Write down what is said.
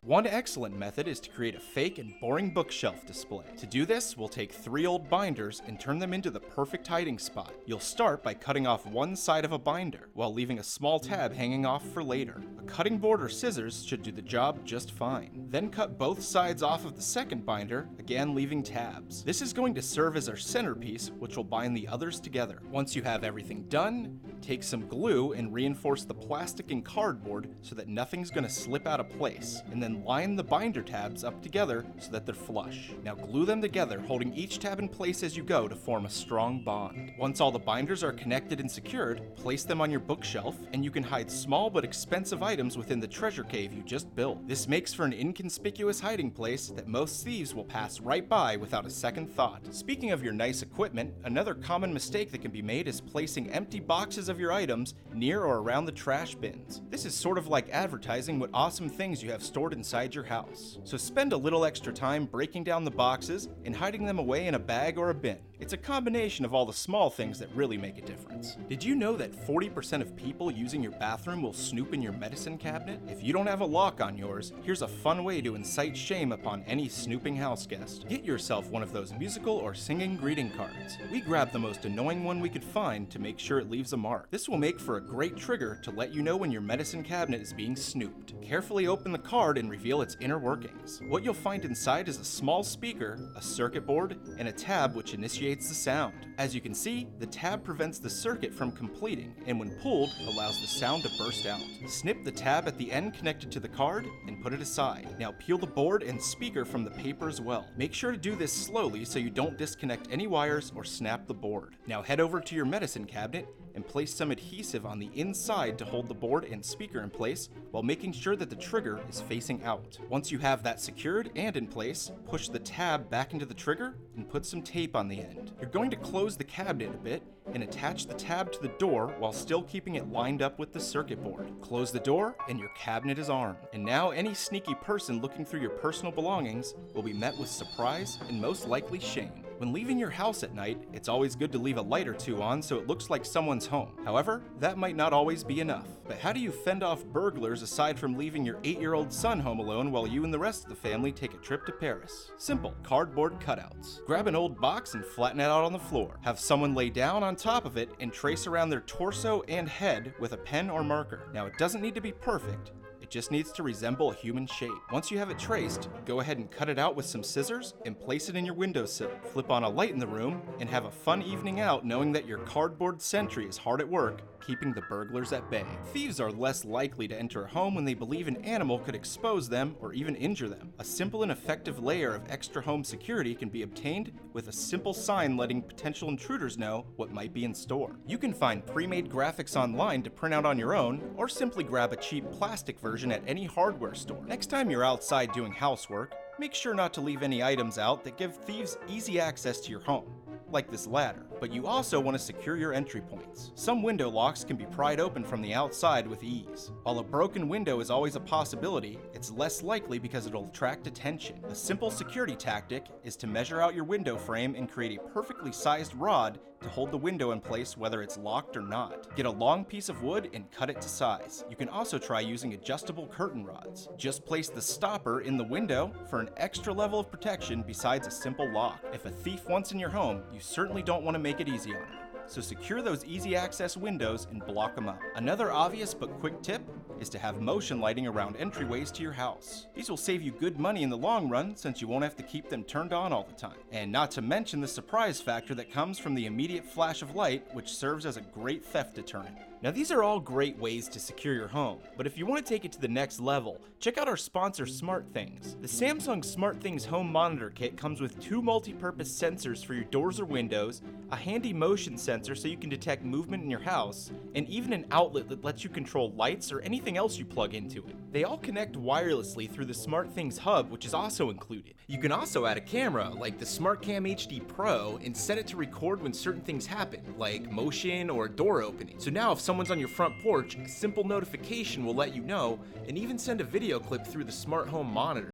One excellent method is to create a fake and boring bookshelf display. To do this, we'll take 3 old binders and turn them into the perfect hiding spot. You'll start by cutting off one side of a binder, while leaving a small tab hanging off for later. A cutting board or scissors should do the job just fine. Then cut both sides off of the second binder, again leaving tabs. This is going to serve as our centerpiece, which will bind the others together. Once you have everything done, take some glue and reinforce the plastic and cardboard so that nothing's going to slip out of place, and then line the binder tabs up together so that they're flush. Now glue them together, holding each tab in place as you go to form a strong bond. Once all the binders are connected and secured, place them on your bookshelf, and you can hide small but expensive items within the treasure cave you just built. This makes for an inconspicuous hiding place that most thieves will pass right by without a second thought. Speaking of your nice equipment, another common mistake that can be made is placing empty boxes of your items near or around the trash bins. This is sort of like advertising what awesome things you have stored inside your house. So spend a little extra time breaking down the boxes and hiding them away in a bag or a bin. It's a combination of all the small things that really make a difference. Did you know that 40% of people using your bathroom will snoop in your medicine cabinet? If you don't have a lock on yours, here's a fun way to incite shame upon any snooping house guest. Get yourself one of those musical or singing greeting cards. We grabbed the most annoying one we could find to make sure it leaves a mark. This will make for a great trigger to let you know when your medicine cabinet is being snooped. Carefully open the card and reveal its inner workings. What you'll find inside is a small speaker, a circuit board, and a tab which initiates the sound. As you can see, the tab prevents the circuit from completing, and when pulled, allows the sound to burst out. Snip the tab at the end connected to the card and put it aside. Now peel the board and speaker from the paper as well. Make sure to do this slowly so you don't disconnect any wires or snap the board. Now head over to your medicine cabinet and place some adhesive on the inside to hold the board and speaker in place while making sure that the trigger is facing out. Once you have that secured and in place, push the tab back into the trigger and put some tape on the end. You're going to close the cabinet a bit and attach the tab to the door while still keeping it lined up with the circuit board. Close the door and your cabinet is armed. And now any sneaky person looking through your personal belongings will be met with surprise and most likely shame. When leaving your house at night, it's always good to leave a light or two on so it looks like someone's home. However, that might not always be enough. But how do you fend off burglars aside from leaving your 8-year-old son home alone while you and the rest of the family take a trip to Paris? Simple, cardboard cutouts. Grab an old box and flatten it out on the floor. Have someone lay down on top of it and trace around their torso and head with a pen or marker. Now it doesn't need to be perfect. It just needs to resemble a human shape. Once you have it traced, go ahead and cut it out with some scissors and place it in your windowsill. Flip on a light in the room and have a fun evening out knowing that your cardboard sentry is hard at work, keeping the burglars at bay. Thieves are less likely to enter a home when they believe an animal could expose them or even injure them. A simple and effective layer of extra home security can be obtained with a simple sign letting potential intruders know what might be in store. You can find pre-made graphics online to print out on your own, or simply grab a cheap plastic version at any hardware store. Next time you're outside doing housework, make sure not to leave any items out that give thieves easy access to your home, like this ladder. But you also want to secure your entry points. Some window locks can be pried open from the outside with ease. While a broken window is always a possibility, it's less likely because it'll attract attention. A simple security tactic is to measure out your window frame and create a perfectly sized rod to hold the window in place whether it's locked or not. Get a long piece of wood and cut it to size. You can also try using adjustable curtain rods. Just place the stopper in the window for an extra level of protection besides a simple lock. If a thief wants in your home, you certainly don't want to make it easy on them. So secure those easy access windows and block them up. Another obvious but quick tip is to have motion lighting around entryways to your house. These will save you good money in the long run since you won't have to keep them turned on all the time. And not to mention the surprise factor that comes from the immediate flash of light, which serves as a great theft deterrent. Now these are all great ways to secure your home, but if you want to take it to the next level, check out our sponsor SmartThings. The Samsung SmartThings Home Monitor Kit comes with 2 multi-purpose sensors for your doors or windows, a handy motion sensor so you can detect movement in your house, and even an outlet that lets you control lights or anything else you plug into it. They all connect wirelessly through the SmartThings hub, which is also included. You can also add a camera like the SmartCam HD Pro and set it to record when certain things happen, like motion or a door opening. So now if someone's on your front porch, a simple notification will let you know, and even send a video clip through the smart home monitor.